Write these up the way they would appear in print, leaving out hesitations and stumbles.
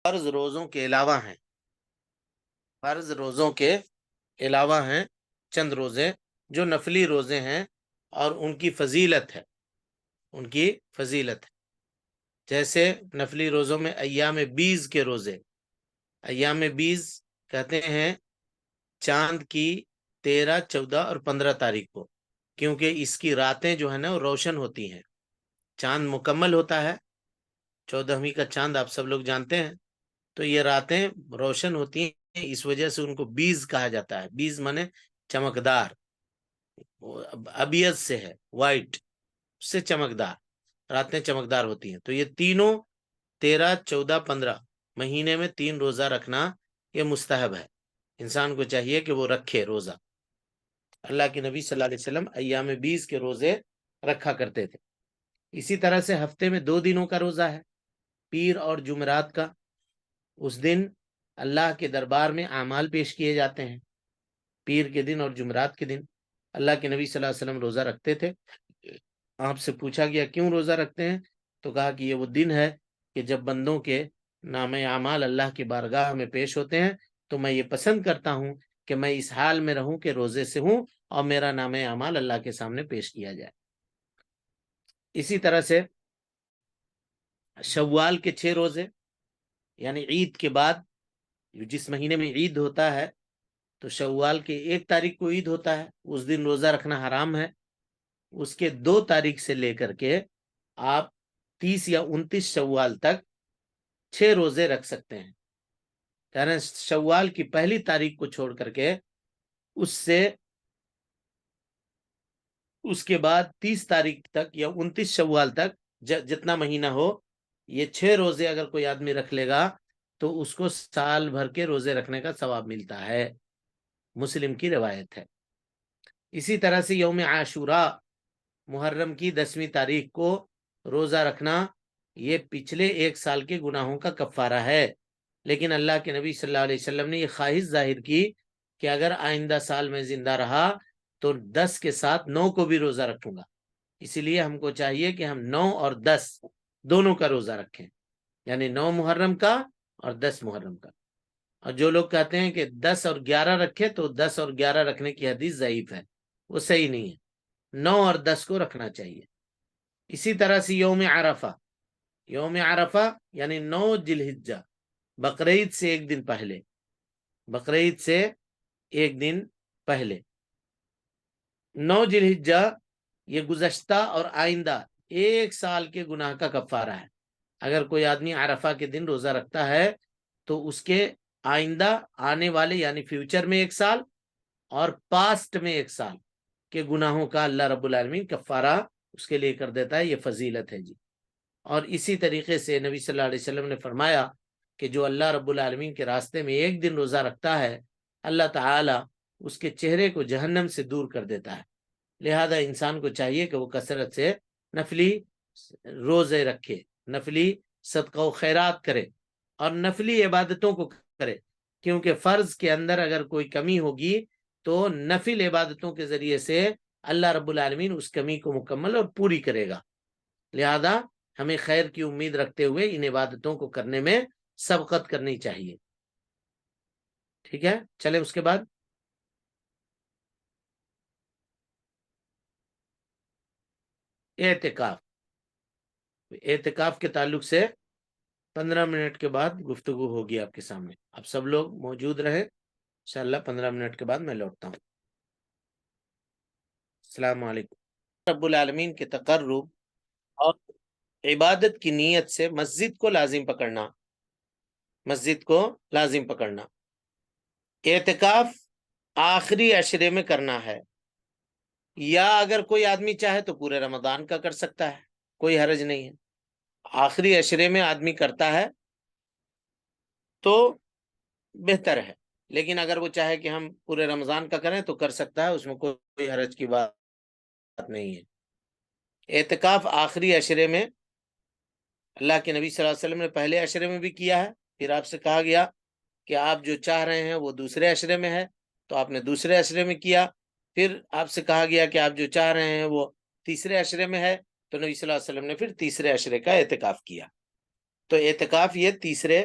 فرض روزوں کے علاوہ ہیں، فرض روزوں کے علاوہ ہیں چند روزے جو نفلی روزے ہیں اور ان کی فضیلت ہے، ان کی فضیلت ہے۔ جیسے نفلی روزوں میں ایام بیز کے روزے، ایام بیز کہتے ہیں چاند کی 13، 14 اور 15 تاریخ کو، کیونکہ اس کی راتیں جو ہے نا وہ روشن ہوتی ہیں، چاند مکمل ہوتا ہے، 14ویں کا چاند آپ سب لوگ جانتے ہیں، تو یہ راتیں روشن ہوتی ہیں، اس وجہ سے ان کو بیز کہا جاتا ہے۔ بیز مانے چمکدار، ابیض سے ہے، وائٹ سے چمکدار، راتیں چمکدار ہوتی ہیں۔ تو یہ تینوں 13، 14، 15 مہینے میں 3 روزہ رکھنا یہ مستحب ہے، انسان کو چاہیے کہ وہ رکھے روزہ۔ اللہ کے نبی صلی اللہ علیہ وسلم ایام بیز کے روزے رکھا کرتے تھے۔ اسی طرح سے ہفتے میں 2 دنوں کا روزہ ہے، پیر اور جمعرات کا۔ اس دن اللہ کے دربار میں اعمال پیش کیے جاتے ہیں، پیر کے دن اور جمعرات کے دن اللہ کے نبی صلی اللہ علیہ وسلم روزہ رکھتے تھے۔ آپ سے پوچھا گیا کیوں روزہ رکھتے ہیں، تو کہا کہ یہ وہ دن ہے کہ جب بندوں کے نام اعمال اللہ کی بارگاہ میں پیش ہوتے ہیں تو میں یہ پسند کرتا ہوں کہ میں اس حال میں رہوں کہ روزے سے ہوں اور میرا نام اعمال اللہ کے سامنے پیش کیا جائے۔ اسی طرح سے شوال کے 6 روزے، یعنی عید کے بعد، جس مہینے میں عید ہوتا ہے تو شوال کے 1 تاریخ کو عید ہوتا ہے، اس دن روزہ رکھنا حرام ہے۔ اس کے 2 تاریخ سے لے کر کے آپ 30 یا 29 شوال تک 6 روزے رکھ سکتے ہیں، یعنی شوال کی پہلی تاریخ کو چھوڑ کر کے اس کے بعد 30 تاریخ تک یا 29 شوال تک جتنا مہینہ ہو، یہ 6 روزے اگر کوئی آدمی رکھ لے گا تو اس کو سال بھر کے روزے رکھنے کا ثواب ملتا ہے، مسلم کی روایت ہے۔ اسی طرح سے یوم عاشوراء، محرم کی 10ویں تاریخ کو روزہ رکھنا، یہ پچھلے 1 سال کے گناہوں کا کفارہ ہے، لیکن اللہ کے نبی صلی اللہ علیہ وسلم نے یہ خواہش ظاہر کی کہ اگر آئندہ سال میں زندہ رہا تو 10 کے ساتھ 9 کو بھی روزہ رکھوں گا، اسی لیے ہم کو چاہیے کہ ہم 9 اور 10 دونوں کا روزہ رکھیں، یعنی 9 محرم کا اور 10 محرم کا۔ اور جو لوگ کہتے ہیں کہ 10 اور 11 رکھے تو 10 اور 11 رکھنے کی حدیث ضعیف ہے، وہ صحیح نہیں ہے، 9 اور 10 کو رکھنا چاہیے۔ اسی طرح سے یوم عرفہ، یوم عرفہ یعنی 9 ذی الحجہ، بقرعید سے 1 دن پہلے، بقرعید سے 1 دن پہلے 9 ذی الحجہ، یہ گزشتہ اور آئندہ 1 سال کے گناہ کا کفارہ ہے۔ اگر کوئی آدمی عرفہ کے دن روزہ رکھتا ہے تو اس کے آئندہ آنے والے یعنی فیوچر میں 1 سال اور پاسٹ میں 1 سال کے گناہوں کا اللہ رب العالمین کفارہ اس کے لیے کر دیتا ہے، یہ فضیلت ہے جی۔ اور اسی طریقے سے نبی صلی اللہ علیہ وسلم نے فرمایا کہ جو اللہ رب العالمین کے راستے میں 1 دن روزہ رکھتا ہے، اللہ تعالی اس کے چہرے کو جہنم سے دور کر دیتا ہے۔ لہذا انسان کو چاہیے کہ وہ کثرت سے نفلی روزے رکھے، نفلی صدقہ و خیرات کرے اور نفلی عبادتوں کو کرے، کیونکہ فرض کے اندر اگر کوئی کمی ہوگی تو نفل عبادتوں کے ذریعے سے اللہ رب العالمین اس کمی کو مکمل اور پوری کرے گا۔ لہذا ہمیں خیر کی امید رکھتے ہوئے ان عبادتوں کو کرنے میں سبقت کرنی چاہیے۔ ٹھیک ہے، چلے اس کے بعد اعتکاف۔ اعتکاف کے تعلق سے 15 منٹ کے بعد گفتگو ہوگی آپ کے سامنے، آپ سب لوگ موجود رہیں، انشاءاللہ 15 منٹ کے بعد میں لوٹتا ہوں۔ السلام علیکم۔ رب العالمین کے تقرب اور عبادت کی نیت سے مسجد کو لازم پکڑنا، مسجد کو لازم پکڑنا۔ اعتکاف آخری عشرے میں کرنا ہے، یا اگر کوئی آدمی چاہے تو پورے رمضان کا کر سکتا ہے، کوئی حرج نہیں ہے۔ آخری عشرے میں آدمی کرتا ہے تو بہتر ہے، لیکن اگر وہ چاہے کہ ہم پورے رمضان کا کریں تو کر سکتا ہے، اس میں کوئی حرج کی بات نہیں ہے۔ اعتکاف آخری عشرے میں اللہ کے نبی صلی اللہ علیہ وسلم نے پہلے عشرے میں بھی کیا ہے، پھر آپ سے کہا گیا کہ آپ جو چاہ رہے ہیں وہ دوسرے عشرے میں ہے تو آپ نے دوسرے عشرے میں کیا، پھر آپ سے کہا گیا کہ آپ جو چاہ رہے ہیں وہ تیسرے عشرے میں ہے تو نبی صلی اللہ علیہ وسلم نے پھر تیسرے عشرے کا اعتکاف کیا۔ تو اعتکاف یہ تیسرے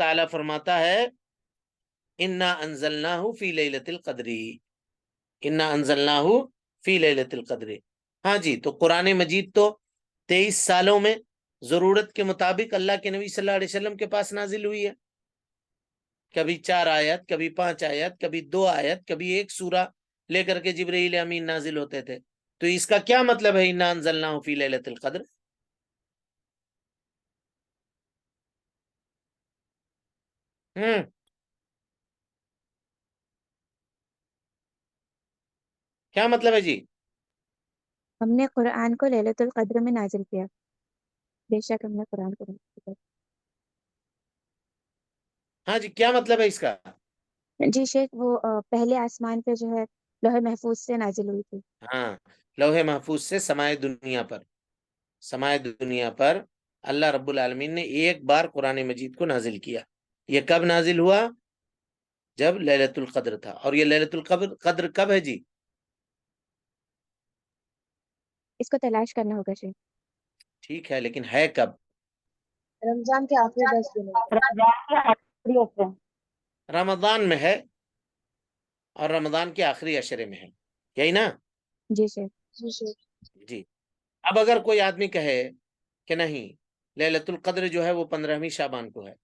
تعالیٰ فرماتا ہے انا انزلناہ فی لیلۃ القدر، انا انزلناہ فی لیلۃ القدر۔ ہاں جی، تو قرآن مجید تو 23 سالوں میں ضرورت کے مطابق اللہ کے نبی صلی اللہ علیہ وسلم کے پاس نازل ہوئی ہے۔ کبھی 4 آیت، کبھی 5 آیت، کبھی 2 آیت، کبھی 1 سورہ لے کر کے جبرائیل امین نازل ہوتے تھے۔ تو اس کا کیا مطلب ہے انا انزلناہ فی لیلۃ القدر؟ کیا مطلب ہے جی؟ ہم نے قرآن کو لیلۃ القدر میں نازل کیا، بے شک ہم نے قرآن کو نازل کیا۔ ہاں جی، کیا مطلب ہے اس کا؟ جی شیخ، وہ پہلے آسمان پہ جو ہے لوح محفوظ سے نازل ہوئی تھی۔ ہاں، لوح محفوظ سے سمائے دنیا پر، سمائے دنیا پر اللہ رب العالمین نے ایک بار قرآن مجید کو نازل کیا۔ یہ کب نازل ہوا؟ جب لیلۃ القدر تھا۔ اور یہ لیلۃ القدر کب ہے جی؟ اس کو تلاش کرنا ہوگا شیخ۔ ٹھیک ہے، لیکن ہے کب؟ رمضان کے آخری 10 دنوں۔ رمضان میں ہے، اور رمضان کے آخری عشرے میں ہے، یہی نا؟ جی شیخ۔ جی۔ اب اگر کوئی آدمی کہے کہ نہیں، لیلۃ القدر جو ہے وہ 15ویں شعبان کو ہے،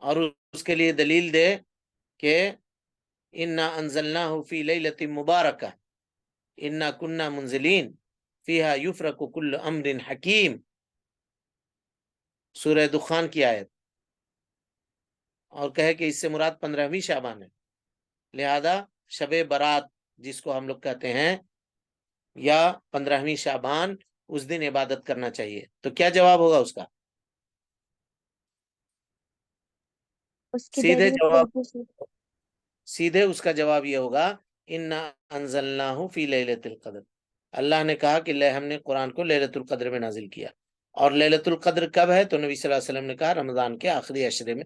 اور اس کے لیے دلیل دے کہ انا انزلناہ فی لیلۃ مبارکہ انا کننا منزلین فیہا یفرق کل امر حکیم، سورہ دخان کی آیت، اور کہے کہ اس سے مراد 15ویں شعبان ہے، لہذا شب برات جس کو ہم لوگ کہتے ہیں یا 15ویں شعبان، اس دن عبادت کرنا چاہیے، تو کیا جواب ہوگا اس کا؟ اس کی سیدھے دلیل جواب، یہ ہے کہ سیدھے اس کا جواب یہ ہوگا انا انزلناہ فی لیلۃ القدر، اللہ نے کہا کہ ہم نے قرآن کو لیلۃ القدر میں نازل کیا۔ اور لیلۃ القدر کب ہے؟ تو نبی صلی اللہ علیہ وسلم نے کہا رمضان کے آخری عشرے میں۔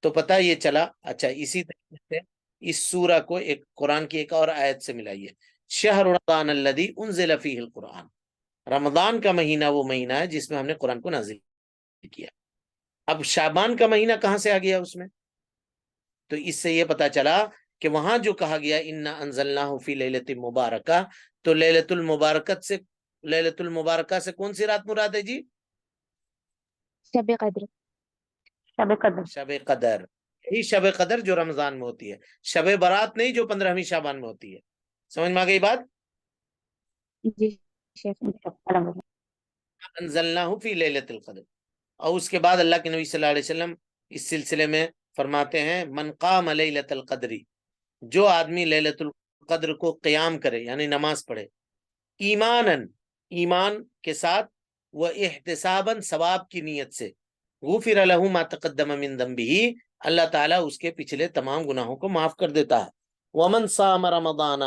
تو پتہ یہ چلا۔ اچھا، اسی طریقے سے اس سورہ کو ایک قرآن کی ایک اور آیت سے ملائیے، شہر رمضان الذی انزل فیہ القرآن، رمضان کا مہینہ وہ مہینہ ہے جس میں ہم نے قرآن کو نازل کیا۔ اب شعبان کا مہینہ کہاں سے آ گیا اس میں؟ تو اس سے یہ پتا چلا کہ وہاں جو کہا گیا انا انزلناہ فی لیلۃ مبارکہ، تو لیلۃ المبارکت سے، لیلۃ المبارکہ سے کون سی رات مراد ہے جی؟ شب قدر۔ شب قدر۔ شب قدر، یہی شب قدر جو رمضان میں ہوتی ہے، شب برات نہیں جو 15ویں شعبان میں ہوتی ہے۔ سمجھ میں آ گئی بات؟ جی شیخ۔ انزلناہ فی لیلۃ القدر۔ اور اس کے بعد اللہ کے نبی صلی اللہ علیہ وسلم اس سلسلے میں فرماتے ہیں من قام لیلۃ القدر، جو آدمی لیلۃ القدر کو قیام کرے یعنی نماز پڑھے، ایماناً، ایمان کے ساتھ، وہ احتساباً، ثواب کی نیت سے، غفر لہ ما تقدم من ذنبہ، اللہ تعالیٰ اس کے پچھلے تمام گناہوں کو معاف کر دیتا ہے۔ ومن صام رمضان،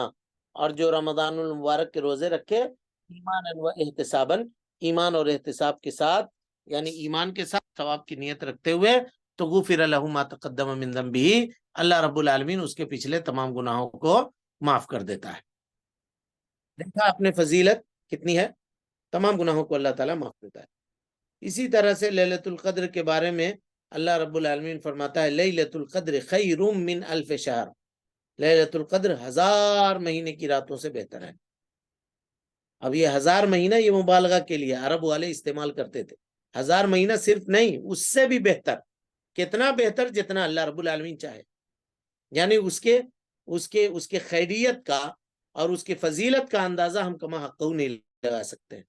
اور جو رمضان المبارک کے روزے رکھے، ایماناً و احتساباً، ایمان اور احتساب کے ساتھ، یعنی ایمان کے ساتھ ثواب کی نیت رکھتے ہوئے، تو غفر لہ ما تقدم من ذنبہ، اللہ رب العالمین اس کے پچھلے تمام گناہوں کو معاف کر دیتا ہے۔ دیکھا آپ نے فضیلت کتنی ہے، تمام گناہوں کو اللہ تعالیٰ معاف دیتا ہے۔ اسی طرح سے لیلۃ القدر کے بارے میں اللہ رب العالمین فرماتا ہے لیلۃ القدر خیر من الف شہر، لیلۃ القدر 1000 مہینے کی راتوں سے بہتر ہے۔ اب یہ 1000 مہینہ یہ مبالغہ کے لیے عرب والے استعمال کرتے تھے، 1000 مہینہ صرف نہیں، اس سے بھی بہتر۔ کتنا بہتر؟ جتنا اللہ رب العالمین چاہے، یعنی اس کے خیریت کا اور اس کی فضیلت کا اندازہ ہم کما حقہ نہیں لگا سکتے ہیں۔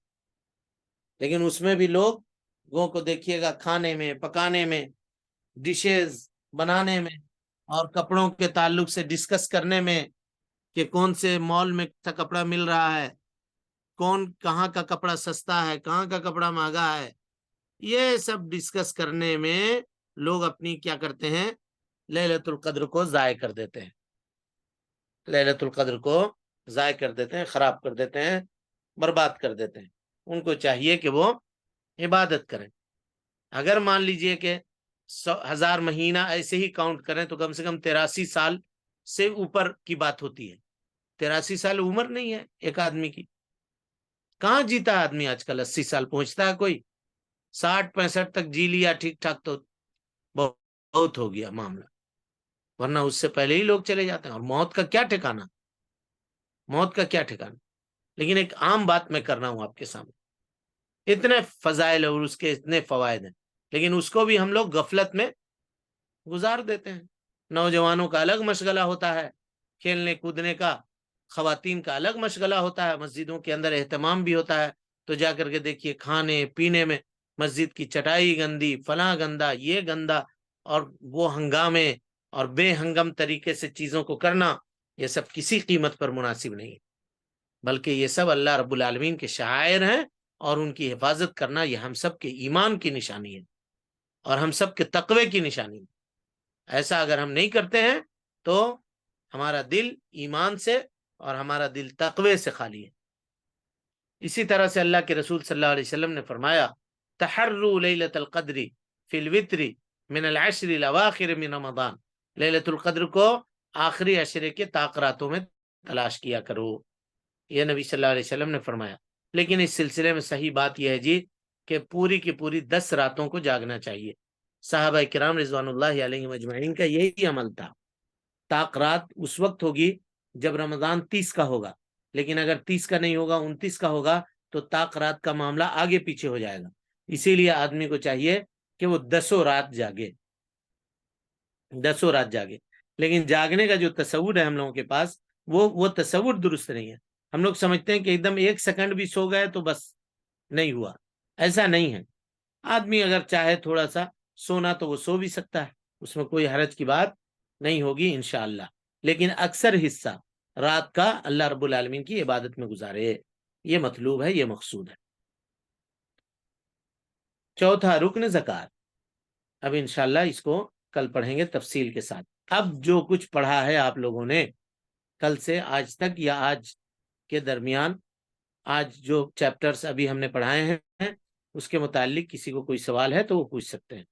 لیکن اس میں بھی لوگوں کو دیکھیے گا کھانے میں، پکانے میں، ڈشز بنانے میں، اور کپڑوں کے تعلق سے ڈسکس کرنے میں کہ کون سے مال میں کپڑا مل رہا ہے، کون کہاں کا کپڑا سستا ہے، کہاں کا کپڑا مہنگا ہے، یہ سب ڈسکس کرنے میں لوگ اپنی کیا کرتے ہیں، لیلۃ القدر کو ضائع کر دیتے ہیں، لیلۃ القدر کو ضائع کر دیتے ہیں، خراب کر دیتے ہیں، برباد کر دیتے ہیں۔ ان کو چاہیے کہ وہ عبادت کریں۔ اگر مان لیجئے کہ 1000 مہینہ ایسے ہی کاؤنٹ کریں تو کم سے کم 83 سال سے اوپر کی بات ہوتی ہے۔ 83 سال عمر نہیں ہے ایک آدمی کی، کہاں جیتا ہے آدمی آج کل؟ 80 سال پہنچتا ہے کوئی؟ 60-65 تک جی لیا ٹھیک ٹھاک تو بہت ہو گیا معاملہ، ورنہ اس سے پہلے ہی لوگ چلے جاتے ہیں. اور موت کا کیا ٹھکانا، موت کا کیا ٹھکانا. لیکن ایک عام بات میں کر رہا ہوں آپ کے سامنے، اتنے فضائل اور اس کے اتنے فوائد ہیں، لیکن اس کو بھی ہم لوگ غفلت میں گزار دیتے ہیں. نوجوانوں کا الگ مشغلہ ہوتا ہے کھیلنے کودنے کا، خواتین کا الگ مشغلہ ہوتا ہے، مسجدوں کے اندر اہتمام بھی ہوتا ہے، تو جا کر کے دیکھیے کھانے پینے میں مسجد کی چٹائی گندی، فلاں گندا، یہ گندا، اور وہ ہنگامے اور بے ہنگم طریقے سے چیزوں کو کرنا، یہ سب کسی قیمت پر مناسب نہیں، بلکہ یہ سب اللہ رب العالمین کے شعائر ہیں، اور ان کی حفاظت کرنا یہ ہم سب کے ایمان کی نشانی ہے اور ہم سب کے تقوی کی نشانی ہے. ایسا اگر ہم نہیں کرتے ہیں تو ہمارا دل ایمان سے اور ہمارا دل تقوی سے خالی ہے. اسی طرح سے اللہ کے رسول صلی اللہ علیہ وسلم نے فرمایا تحروا لیلۃ القدر فی الوتر من العشر الاواخر من رمضان، لیلۃ القدر کو آخری عشرے کے طاق راتوں میں تلاش کیا کرو، یہ نبی صلی اللہ علیہ وسلم نے فرمایا. لیکن اس سلسلے میں صحیح بات یہ ہے جی کہ پوری کی پوری 10 راتوں کو جاگنا چاہیے. صحابہ کرام رضوان اللہ علیہ مجمعین کا یہی عمل تھا. طاق رات اس وقت ہوگی جب رمضان 30 کا ہوگا، لیکن اگر 30 کا نہیں ہوگا 29 کا ہوگا تو طاق رات کا معاملہ آگے پیچھے ہو جائے گا. اسی لیے آدمی کو چاہیے کہ وہ 10 رات جاگے، 10 رات جاگے. لیکن جاگنے کا جو تصور ہے ہم لوگوں کے پاس وہ تصور درست نہیں ہے. ہم لوگ سمجھتے ہیں کہ ایک دم 1 سیکنڈ بھی سو گئے تو بس نہیں ہوا. ایسا نہیں ہے. آدمی اگر چاہے تھوڑا سا سونا تو وہ سو بھی سکتا ہے، اس میں کوئی حرج کی بات نہیں ہوگی انشاءاللہ. لیکن اکثر حصہ رات کا اللہ رب العالمین کی عبادت میں گزارے، یہ مطلوب ہے، یہ مقصود ہے. چوتھا رکن زکوٰۃ. اب انشاءاللہ اس کو کل پڑھیں گے تفصیل کے ساتھ. اب جو کچھ پڑھا ہے آپ لوگوں نے کل سے آج تک یا آج کے درمیان، آج جو چیپٹرز ابھی ہم نے پڑھائے ہیں اس کے متعلق کسی کو کوئی سوال ہے تو وہ پوچھ سکتے ہیں.